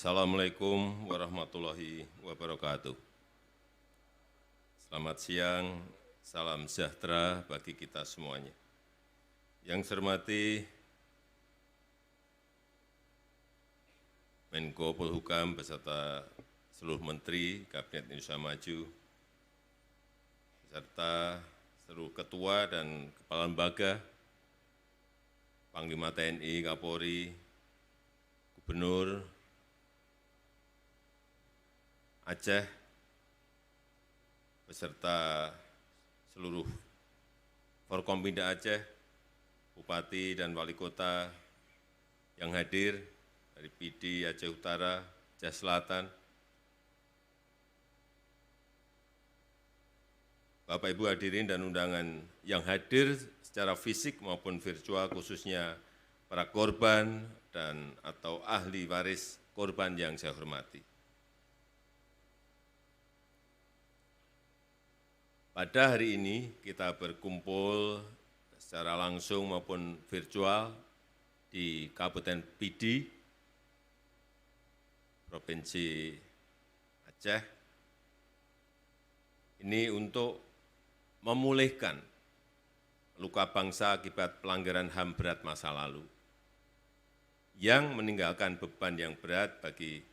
Assalamualaikum warahmatullahi wabarakatuh. Selamat siang, salam sejahtera bagi kita semuanya. Yang saya hormati Menko Polhukam beserta seluruh Menteri Kabinet Indonesia Maju, beserta seluruh Ketua dan Kepala Lembaga, Panglima TNI, Kapolri, Gubernur Aceh, beserta seluruh Forkompinda Aceh, Bupati dan Wali Kota yang hadir dari PD Aceh Utara, Aceh Selatan, Bapak Ibu hadirin dan undangan yang hadir secara fisik maupun virtual, khususnya para korban dan atau ahli waris korban yang saya hormati. Pada hari ini kita berkumpul secara langsung maupun virtual di Kabupaten Pidi, Provinsi Aceh, ini untuk memulihkan luka bangsa akibat pelanggaran HAM berat masa lalu yang meninggalkan beban yang berat bagi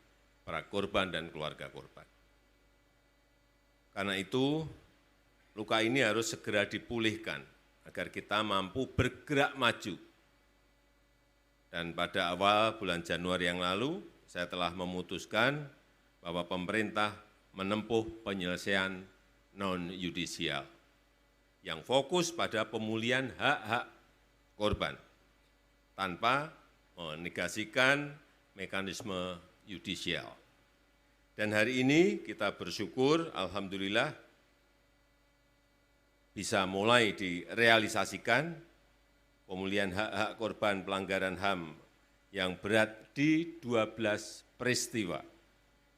para korban dan keluarga korban. Karena itu, luka ini harus segera dipulihkan agar kita mampu bergerak maju. Dan pada awal bulan Januari yang lalu, saya telah memutuskan bahwa pemerintah menempuh penyelesaian non-yudisial yang fokus pada pemulihan hak-hak korban tanpa menegasikan mekanisme yudisial. Dan hari ini kita bersyukur, alhamdulillah, bisa mulai direalisasikan pemulihan hak-hak korban pelanggaran HAM yang berat di 12 peristiwa,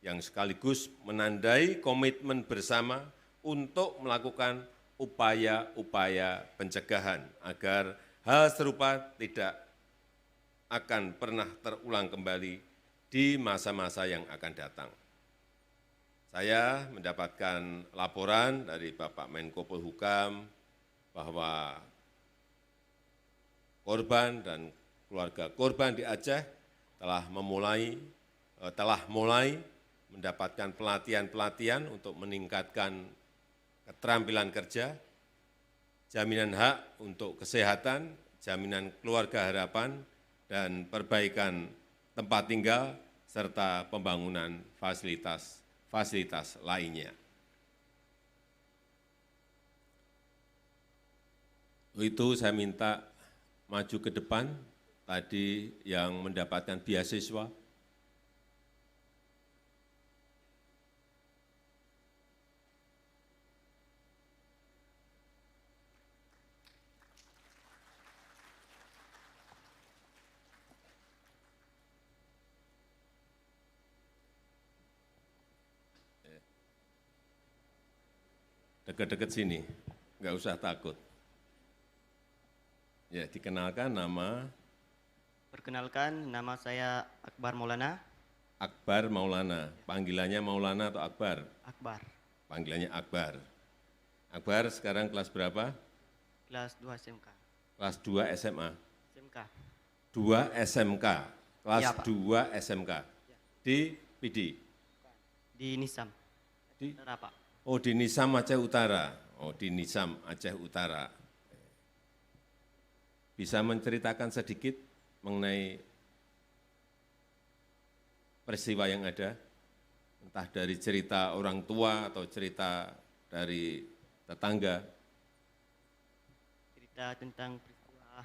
yang sekaligus menandai komitmen bersama untuk melakukan upaya-upaya pencegahan agar hal serupa tidak akan pernah terulang kembali di masa-masa yang akan datang. Saya mendapatkan laporan dari Bapak Menko Polhukam bahwa korban dan keluarga korban di Aceh telah mulai mendapatkan pelatihan-pelatihan untuk meningkatkan keterampilan kerja, jaminan hak untuk kesehatan, jaminan keluarga harapan, dan perbaikan tempat tinggal, serta pembangunan fasilitas lainnya. Itu saya minta maju ke depan, tadi yang mendapatkan beasiswa. Dekat-dekat sini, nggak usah takut. Ya, dikenalkan nama. Perkenalkan, nama saya Akbar Maulana. Akbar Maulana, panggilannya Maulana atau Akbar? Akbar, Panggilannya Akbar. Akbar sekarang kelas berapa? kelas 2 SMK. Kelas 2 SMA. SMK, 2 SMK, kelas Iya, Pak. 2 SMK. Di PD? Di Nisam. Di? Utara, Pak. Oh, di Nisam Aceh Utara. Oh, di Nisam Aceh Utara. Bisa menceritakan sedikit mengenai peristiwa yang ada? Entah dari cerita orang tua atau cerita dari tetangga. Cerita tentang peristiwa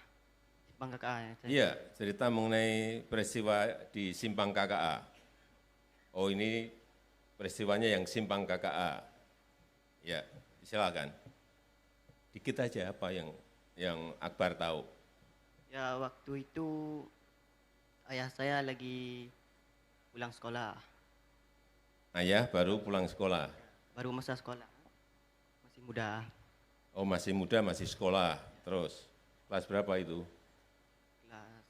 Simpang KKA ya. Iya, cerita mengenai peristiwa di Simpang KKA. Oh, ini peristiwanya yang Simpang KKA. Ya, silakan. Dikit aja apa yang Akbar tahu. Ya, waktu itu ayah saya lagi pulang sekolah, Ayah baru pulang sekolah. baru masa sekolah, masih muda, Oh, masih muda, masih sekolah. Terus, kelas berapa itu? kelas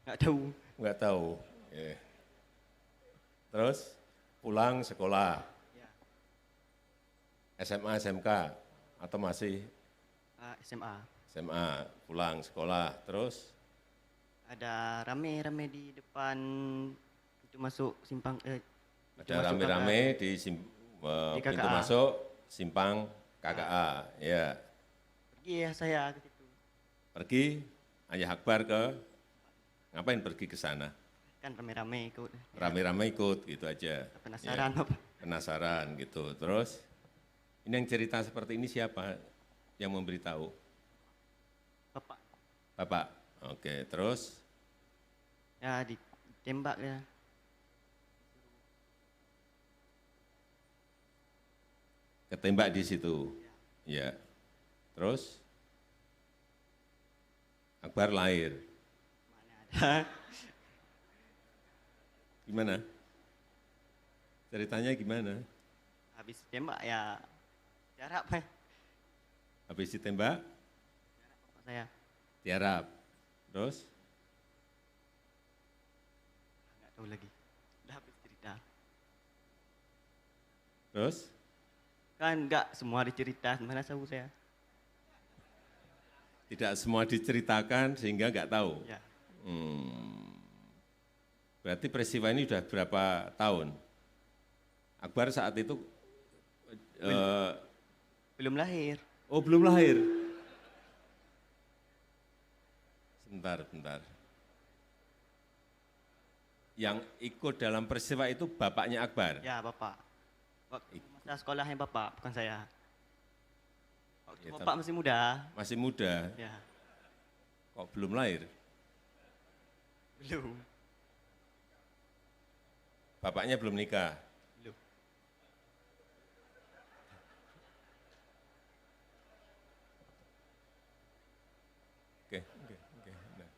nggak tahu. Nggak tahu. Ya. Terus pulang sekolah, Ya, SMA, SMK, atau masih SMA. SMA, pulang sekolah, terus Ada rame-rame di depan pintu masuk simpang pintu ada masuk rame-rame di Di pintu KKA. masuk simpang KKA. Ya, Pergi ya saya ke situ. pergi Ayah Akbar ngapain pergi ke sana? Kan rame-rame ikut. Ya, Rame-rame ikut gitu aja. penasaran Ya, Bapak. penasaran gitu. Terus ini yang cerita seperti ini siapa yang memberitahu? Bapak. Bapak. Oke, terus Ya ditembak ya. ketembak di situ. Ya. Terus Akbar lahir. Mana ada. Gimana? Ceritanya gimana? Habis tembak ya jarak Pak. Habis ditembak, Bapak saya. tiarap. Terus Nggak tahu lagi. Udah habis cerita. terus Kan nggak semua dicerita, mana tahu saya. tidak semua diceritakan sehingga nggak tahu. Ya, Berarti peristiwa ini sudah berapa tahun? Akbar saat itu belum lahir. oh belum lahir. Sebentar. Yang ikut dalam peristiwa itu bapaknya Akbar. Ya, Bapak. Waktu masa sekolahnya Bapak, bukan saya. Waktu Ya, Bapak masih muda. Masih muda, Ya, kok belum lahir? belum. Bapaknya belum nikah. Belum. Oke. Nah.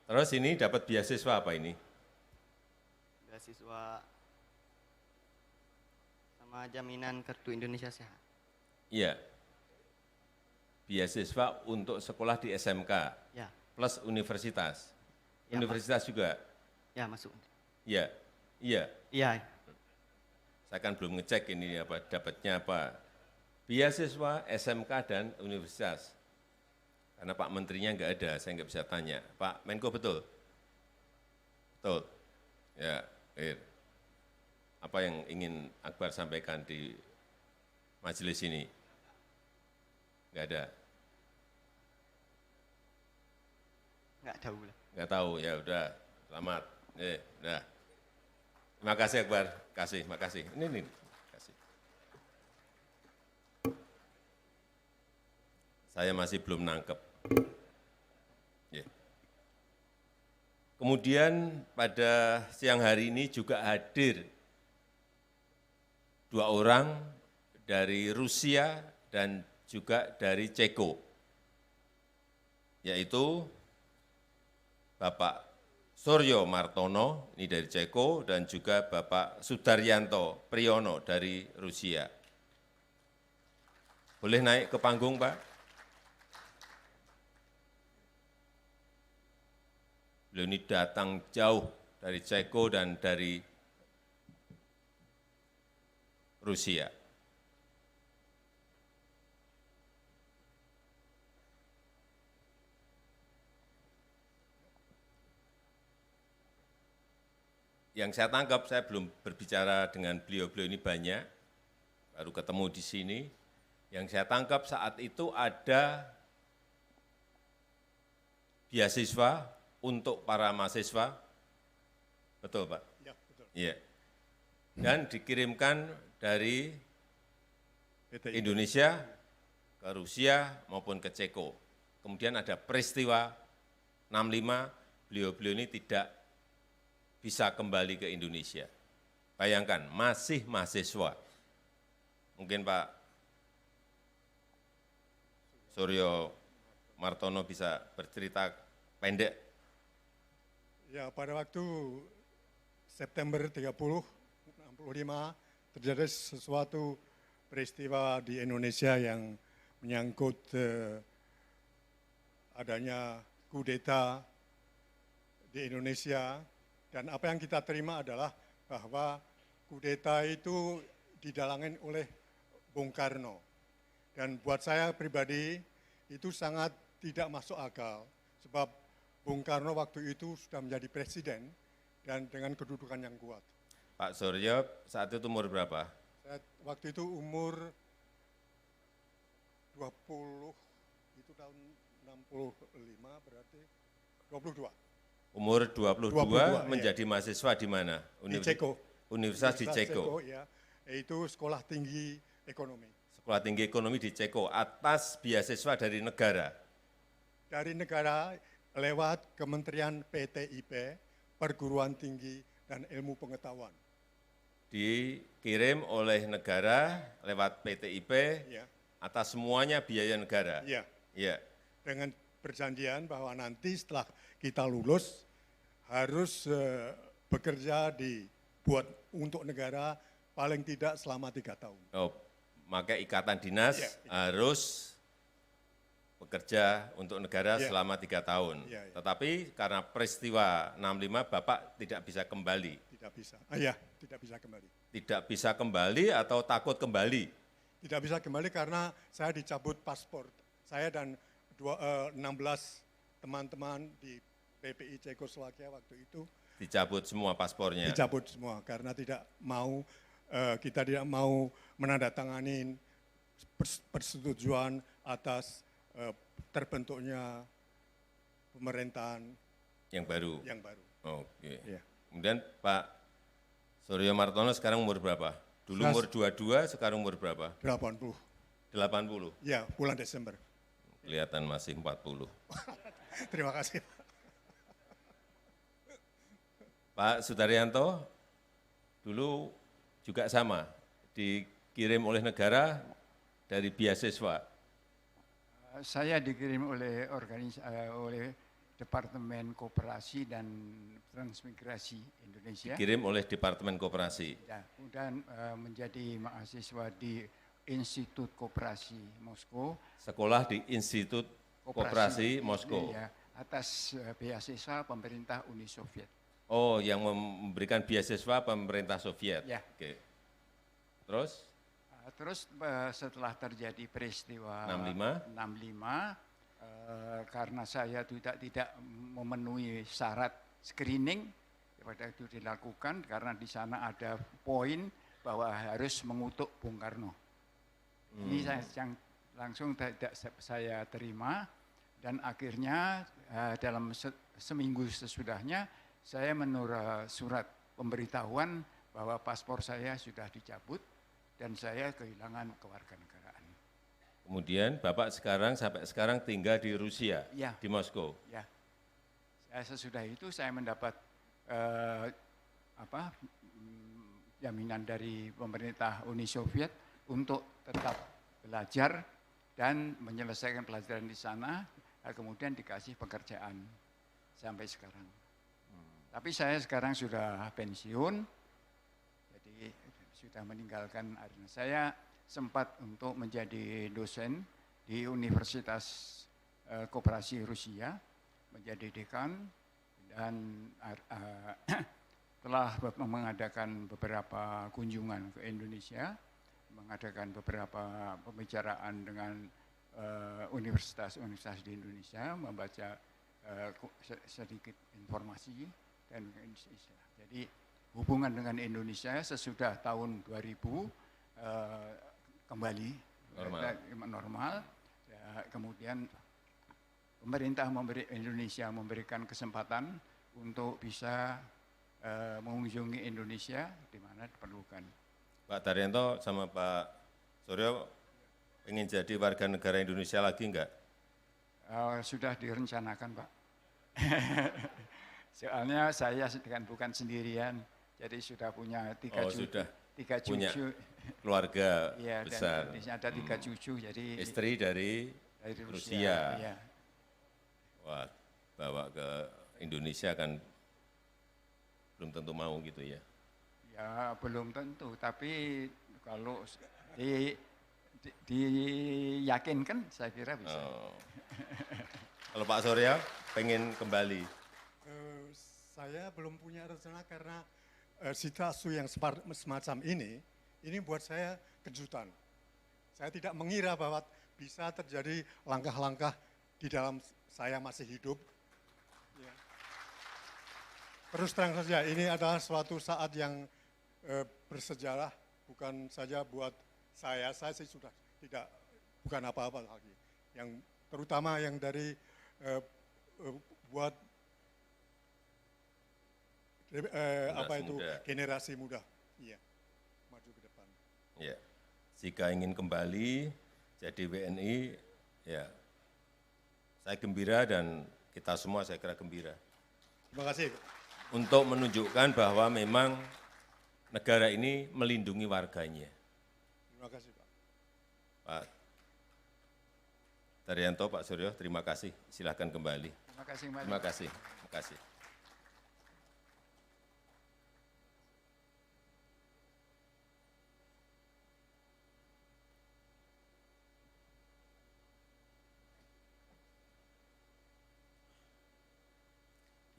Terus ini dapat beasiswa apa ini? Beasiswa sama jaminan kartu Indonesia Sehat. Iya. Beasiswa untuk sekolah di SMK Ya, plus universitas. Ya, Universitas juga. ya masuk. Iya. Iya. Iya, Saya kan belum ngecek ini apa dapatnya apa. Beasiswa SMK dan universitas. Karena Pak Menterinya nggak ada, saya nggak bisa tanya. Pak Menko betul? Betul. Ya,Ir. Apa yang ingin Akbar sampaikan di majelis ini? Nggak ada. nggak tahu lah. Nggak tahu, ya udah, selamat. Udah. Terima kasih Akbar, makasih. Ini, kasih. Saya masih belum nangkep. Ya. Kemudian pada siang hari ini juga hadir 2 orang dari Rusia dan juga dari Ceko, yaitu Bapak Suryo Martono, ini dari Ceko, dan juga Bapak Sudaryanto Priyono dari Rusia. Boleh naik ke panggung, Pak? Beliau ini datang jauh dari Ceko dan dari Rusia. Yang saya tangkap, saya belum berbicara dengan beliau-beliau ini banyak, baru ketemu di sini. Yang saya tangkap saat itu ada beasiswa untuk para mahasiswa, betul Pak? Ya, betul. Iya. Dan dikirimkan dari PT Indonesia ke Rusia maupun ke Ceko. Kemudian ada peristiwa 65, beliau-beliau ini tidak bisa kembali ke Indonesia. Bayangkan, masih mahasiswa. Mungkin Pak Suryo Martono bisa bercerita pendek. Ya, pada waktu September 30, 65 terjadi sesuatu peristiwa di Indonesia yang menyangkut adanya kudeta di Indonesia, dan apa yang kita terima adalah bahwa kudeta itu didalangin oleh Bung Karno. Dan buat saya pribadi itu sangat tidak masuk akal, sebab Bung Karno waktu itu sudah menjadi presiden dan dengan kedudukan yang kuat. Pak Suryo saat itu umur berapa? Saya waktu itu umur 20, itu tahun 65 berarti 22. Umur 22, 22, menjadi mahasiswa di mana? Di Ceko. Universitas di Ceko. Ya, yaitu Sekolah Tinggi Ekonomi. Sekolah Tinggi Ekonomi di Ceko, atas beasiswa dari negara. Dari negara lewat Kementerian PTIP, Perguruan Tinggi dan Ilmu Pengetahuan. Dikirim oleh negara lewat PTIP, Ya, atas semuanya biaya negara. ya. Ya. Dengan perjanjian bahwa nanti setelah kita lulus harus bekerja dibuat untuk negara paling tidak selama 3 tahun. Oh, maka ikatan dinas Ya, harus bekerja untuk negara Ya. selama 3 tahun. Ya, ya. Tetapi karena peristiwa 65 Bapak tidak bisa kembali. Tidak bisa. Ya, tidak bisa kembali. Tidak bisa kembali atau takut kembali? Tidak bisa kembali karena saya dicabut paspor. Saya dan 16 teman-teman di PPI Cekoslowakia waktu itu Dicabut semua paspornya. dicabut semua karena tidak mau kita tidak mau menandatangani persetujuan atas terbentuknya pemerintahan Yang baru. yang baru. Oke. Ya. Kemudian Pak Suryo Martono sekarang umur berapa? Dulu umur 22, sekarang umur berapa? 80. 80. Ya, bulan Desember. Kelihatan masih 40. Terima kasih. Pak Sudaryanto dulu juga sama, dikirim oleh negara dari beasiswa. Saya dikirim oleh oleh Departemen Koperasi dan Transmigrasi Indonesia. Dikirim oleh Departemen Koperasi. Ya, kemudian menjadi mahasiswa di Institut Koperasi Moskow. Sekolah di Institut Koperasi Moskow. Ya, atas beasiswa pemerintah Uni Soviet. Oh, yang memberikan beasiswa pemerintah Soviet. Ya. Oke. Terus? Terus setelah terjadi peristiwa 65, karena saya tidak memenuhi syarat screening, pada itu dilakukan karena di sana ada poin bahwa harus mengutuk Bung Karno. Ini yang langsung tidak saya terima dan akhirnya dalam seminggu sesudahnya saya menurut surat pemberitahuan bahwa paspor saya sudah dicabut dan saya kehilangan kewarganegaraan. kemudian Bapak sampai sekarang tinggal di Rusia, Ya. di Moskow. Ya, sesudah itu saya mendapat jaminan dari pemerintah Uni Soviet untuk tetap belajar dan menyelesaikan pelajaran di sana, kemudian dikasih pekerjaan sampai sekarang. Tapi saya sekarang sudah pensiun, jadi sudah meninggalkan arena. Saya sempat untuk menjadi dosen di Universitas Koperasi Rusia, menjadi dekan dan telah mengadakan beberapa kunjungan ke Indonesia, mengadakan beberapa pembicaraan dengan universitas-universitas di Indonesia, membaca sedikit informasi dan Indonesia. Jadi hubungan dengan Indonesia sesudah tahun 2000 kembali normal. Ya, kemudian pemerintah Indonesia memberikan kesempatan untuk bisa mengunjungi Indonesia di mana diperlukan. Pak Daryanto sama Pak Suryo ingin jadi warga negara Indonesia lagi enggak? Sudah direncanakan, Pak. Soalnya saya bukan sendirian, jadi sudah punya tiga punya cucu. Keluarga Ya, besar. dan di sini ada 3 cucu, jadi Istri dari Rusia. Ya. Wah, bawa ke Indonesia kan belum tentu mau gitu ya. Ya belum tentu, tapi kalau diyakinkan saya kira bisa. Oh. Kalau Pak Surya pengen kembali. saya belum punya rencana karena situasi yang semacam ini buat saya kejutan. Saya tidak mengira bahwa bisa terjadi langkah-langkah di dalam saya masih hidup. Ya. Terus terang saja, ini adalah suatu saat yang bersejarah, bukan saja buat saya sih sudah tidak, bukan apa-apa lagi. Yang terutama yang dari buat generasi muda, iya, maju ke depan. Ya, jika ingin kembali jadi WNI, ya, saya gembira dan kita semua saya kira gembira. Terima kasih. Untuk menunjukkan bahwa memang negara ini melindungi warganya. Terima kasih, Pak. Pak Daryanto, Pak Suryo, terima kasih. Silakan kembali. Terima kasih, Mas. Terima kasih. Terima kasih.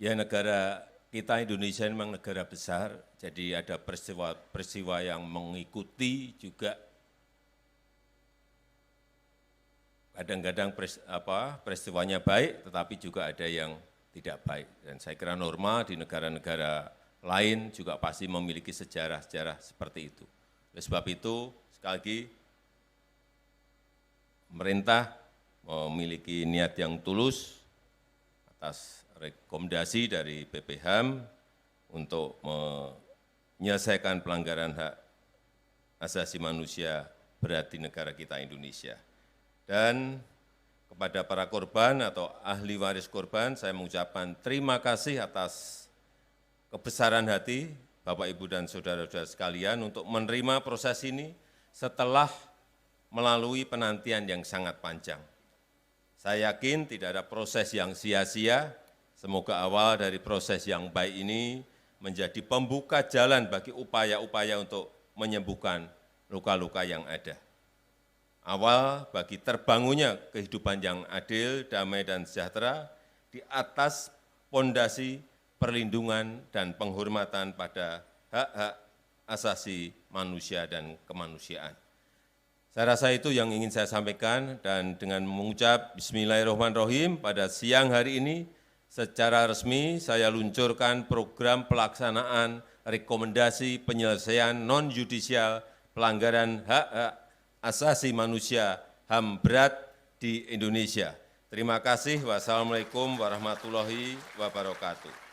Ya, negara kita Indonesia memang negara besar, jadi ada peristiwa yang mengikuti juga. Kadang-kadang peristiwanya baik, tetapi juga ada yang tidak baik. Dan saya kira norma di negara-negara lain juga pasti memiliki sejarah-sejarah seperti itu. Oleh sebab itu, sekali lagi, pemerintah memiliki niat yang tulus atas rekomendasi dari BPHAM untuk menyelesaikan pelanggaran hak asasi manusia berat di negara kita Indonesia. Dan kepada para korban atau ahli waris korban, saya mengucapkan terima kasih atas kebesaran hati Bapak, Ibu, dan saudara-saudara sekalian untuk menerima proses ini setelah melalui penantian yang sangat panjang. Saya yakin tidak ada proses yang sia-sia. Semoga awal dari proses yang baik ini menjadi pembuka jalan bagi upaya-upaya untuk menyembuhkan luka-luka yang ada. Awal bagi terbangunnya kehidupan yang adil, damai, dan sejahtera di atas pondasi perlindungan dan penghormatan pada hak-hak asasi manusia dan kemanusiaan. Saya rasa itu yang ingin saya sampaikan, dan dengan mengucap Bismillahirrahmanirrahim pada siang hari ini, secara resmi saya luncurkan program pelaksanaan rekomendasi penyelesaian non-yudisial pelanggaran hak-hak asasi manusia HAM berat di Indonesia. Terima kasih. Wassalamualaikum warahmatullahi wabarakatuh.